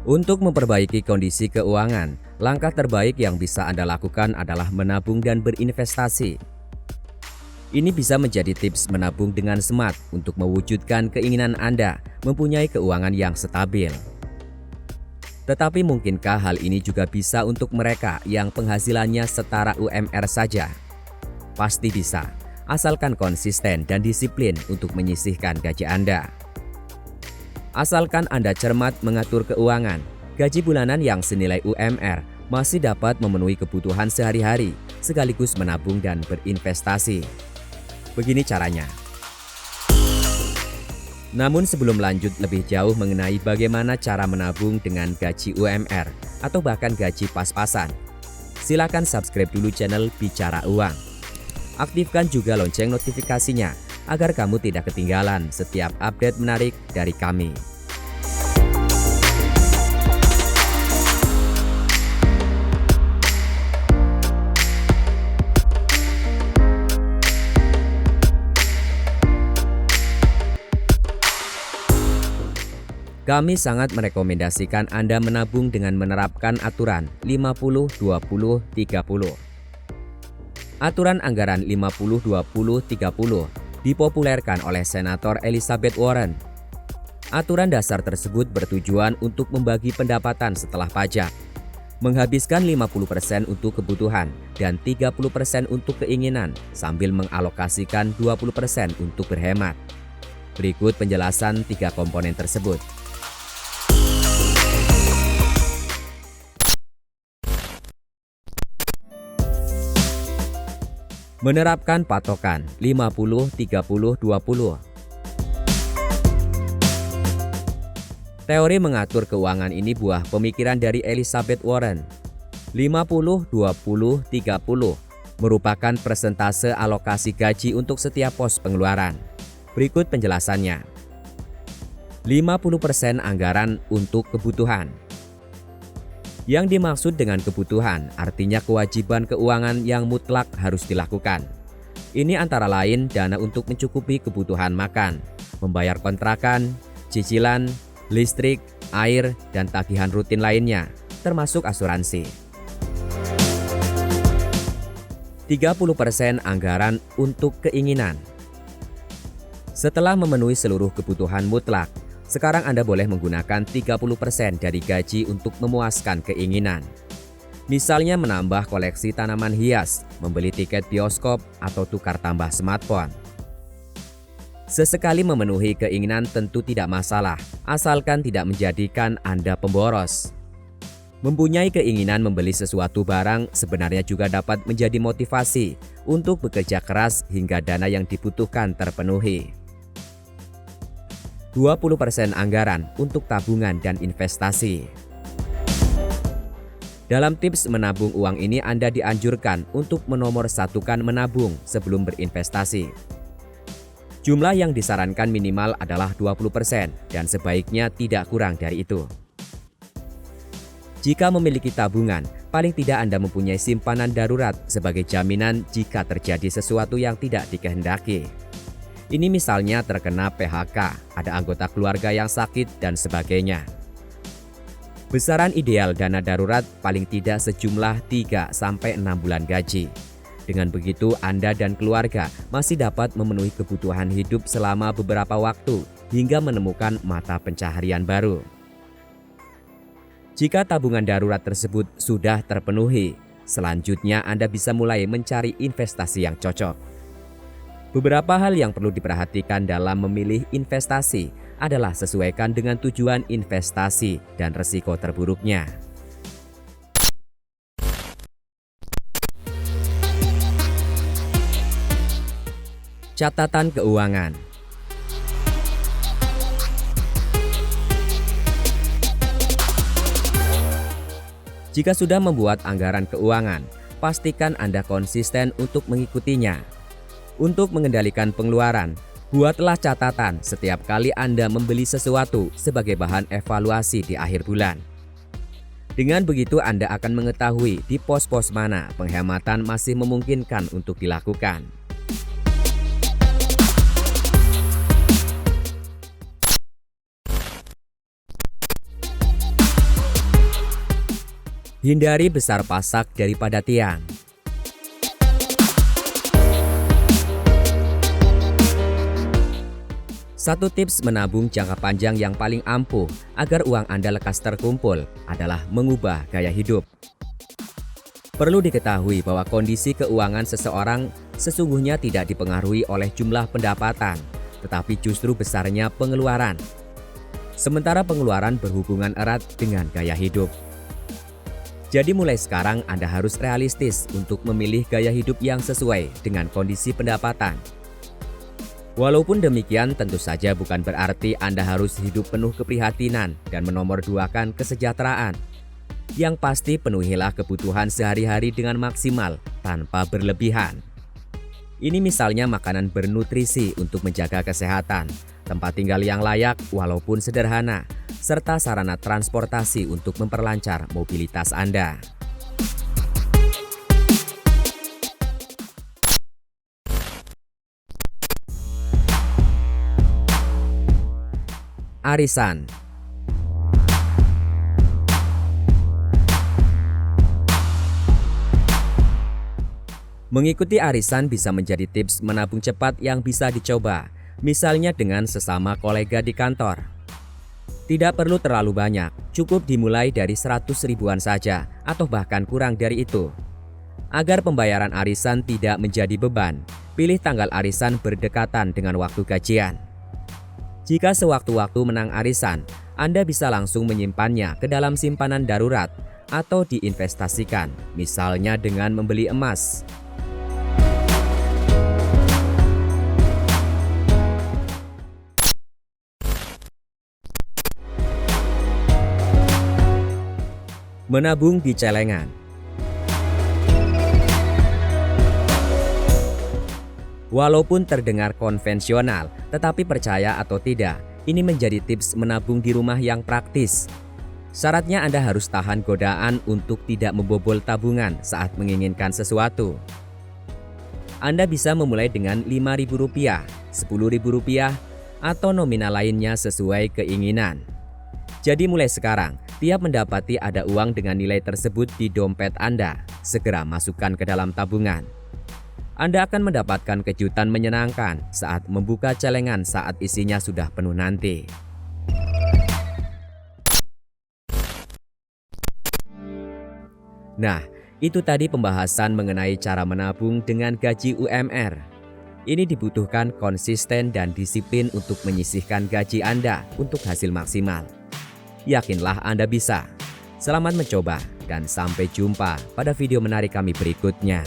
Untuk memperbaiki kondisi keuangan, langkah terbaik yang bisa Anda lakukan adalah menabung dan berinvestasi. Ini bisa menjadi tips menabung dengan smart untuk mewujudkan keinginan Anda mempunyai keuangan yang stabil. Tetapi mungkinkah hal ini juga bisa untuk mereka yang penghasilannya setara UMR saja? Pasti bisa, asalkan konsisten dan disiplin untuk menyisihkan gaji Anda. Asalkan Anda cermat mengatur keuangan, gaji bulanan yang senilai UMR masih dapat memenuhi kebutuhan sehari-hari sekaligus menabung dan berinvestasi. Begini caranya. Namun sebelum lanjut lebih jauh mengenai bagaimana cara menabung dengan gaji UMR atau bahkan gaji pas-pasan, silakan subscribe dulu channel Bicara Uang. Aktifkan juga lonceng notifikasinya agar kamu tidak ketinggalan setiap update menarik dari kami. Kami sangat merekomendasikan Anda menabung dengan menerapkan aturan 50-20-30. Aturan anggaran 50-20-30 dipopulerkan oleh Senator Elizabeth Warren. Aturan dasar tersebut bertujuan untuk membagi pendapatan setelah pajak, menghabiskan 50% untuk kebutuhan dan 30% untuk keinginan sambil mengalokasikan 20% untuk berhemat. Berikut penjelasan 3 komponen tersebut. Menerapkan patokan 50-30-20. Teori mengatur keuangan ini buah pemikiran dari Elizabeth Warren. 50-20-30 merupakan persentase alokasi gaji untuk setiap pos pengeluaran. Berikut penjelasannya. 50% anggaran untuk kebutuhan. Yang dimaksud dengan kebutuhan artinya kewajiban keuangan yang mutlak harus dilakukan. Ini antara lain dana untuk mencukupi kebutuhan makan, membayar kontrakan, cicilan, listrik, air, dan tagihan rutin lainnya, termasuk asuransi. 30% anggaran untuk keinginan. Setelah memenuhi seluruh kebutuhan mutlak, sekarang Anda boleh menggunakan 30% dari gaji untuk memuaskan keinginan. Misalnya menambah koleksi tanaman hias, membeli tiket bioskop, atau tukar tambah smartphone. Sesekali memenuhi keinginan tentu tidak masalah, asalkan tidak menjadikan Anda pemboros. Mempunyai keinginan membeli sesuatu barang sebenarnya juga dapat menjadi motivasi untuk bekerja keras hingga dana yang dibutuhkan terpenuhi. 20% anggaran untuk tabungan dan investasi. Dalam tips menabung uang ini Anda dianjurkan untuk menomorsatukan menabung sebelum berinvestasi. Jumlah yang disarankan minimal adalah 20% dan sebaiknya tidak kurang dari itu. Jika memiliki tabungan, paling tidak Anda mempunyai simpanan darurat sebagai jaminan jika terjadi sesuatu yang tidak dikehendaki. Ini misalnya terkena PHK, ada anggota keluarga yang sakit, dan sebagainya. Besaran ideal dana darurat paling tidak sejumlah 3-6 bulan gaji. Dengan begitu Anda dan keluarga masih dapat memenuhi kebutuhan hidup selama beberapa waktu hingga menemukan mata pencaharian baru. Jika tabungan darurat tersebut sudah terpenuhi, selanjutnya Anda bisa mulai mencari investasi yang cocok. Beberapa hal yang perlu diperhatikan dalam memilih investasi adalah sesuaikan dengan tujuan investasi dan risiko terburuknya. Catatan keuangan. Jika sudah membuat anggaran keuangan, pastikan Anda konsisten untuk mengikutinya. Untuk mengendalikan pengeluaran, buatlah catatan setiap kali Anda membeli sesuatu sebagai bahan evaluasi di akhir bulan. Dengan begitu Anda akan mengetahui di pos-pos mana penghematan masih memungkinkan untuk dilakukan. Hindari besar pasak daripada tiang. Satu tips menabung jangka panjang yang paling ampuh agar uang Anda lekas terkumpul adalah mengubah gaya hidup. Perlu diketahui bahwa kondisi keuangan seseorang sesungguhnya tidak dipengaruhi oleh jumlah pendapatan, tetapi justru besarnya pengeluaran. Sementara pengeluaran berhubungan erat dengan gaya hidup. Jadi mulai sekarang Anda harus realistis untuk memilih gaya hidup yang sesuai dengan kondisi pendapatan. Walaupun demikian, tentu saja bukan berarti Anda harus hidup penuh keprihatinan dan menomorduakan kesejahteraan. Yang pasti penuhilah kebutuhan sehari-hari dengan maksimal tanpa berlebihan. Ini misalnya makanan bernutrisi untuk menjaga kesehatan, tempat tinggal yang layak walaupun sederhana, serta sarana transportasi untuk memperlancar mobilitas Anda. Arisan. Mengikuti arisan bisa menjadi tips menabung cepat yang bisa dicoba, misalnya dengan sesama kolega di kantor. Tidak perlu terlalu banyak, cukup dimulai dari 100 ribuan saja atau bahkan kurang dari itu. Agar pembayaran arisan tidak menjadi beban, pilih tanggal arisan berdekatan dengan waktu gajian. Jika sewaktu-waktu menang arisan, Anda bisa langsung menyimpannya ke dalam simpanan darurat atau diinvestasikan, misalnya dengan membeli emas. Menabung di celengan. Walaupun terdengar konvensional, tetapi percaya atau tidak, ini menjadi tips menabung di rumah yang praktis. Syaratnya Anda harus tahan godaan untuk tidak membobol tabungan saat menginginkan sesuatu. Anda bisa memulai dengan Rp5.000, Rp10.000, atau nominal lainnya sesuai keinginan. Jadi mulai sekarang, tiap mendapati ada uang dengan nilai tersebut di dompet Anda, segera masukkan ke dalam tabungan. Anda akan mendapatkan kejutan menyenangkan saat membuka celengan saat isinya sudah penuh nanti. Nah, itu tadi pembahasan mengenai cara menabung dengan gaji UMR. Ini dibutuhkan konsisten dan disiplin untuk menyisihkan gaji Anda untuk hasil maksimal. Yakinlah Anda bisa. Selamat mencoba dan sampai jumpa pada video menarik kami berikutnya.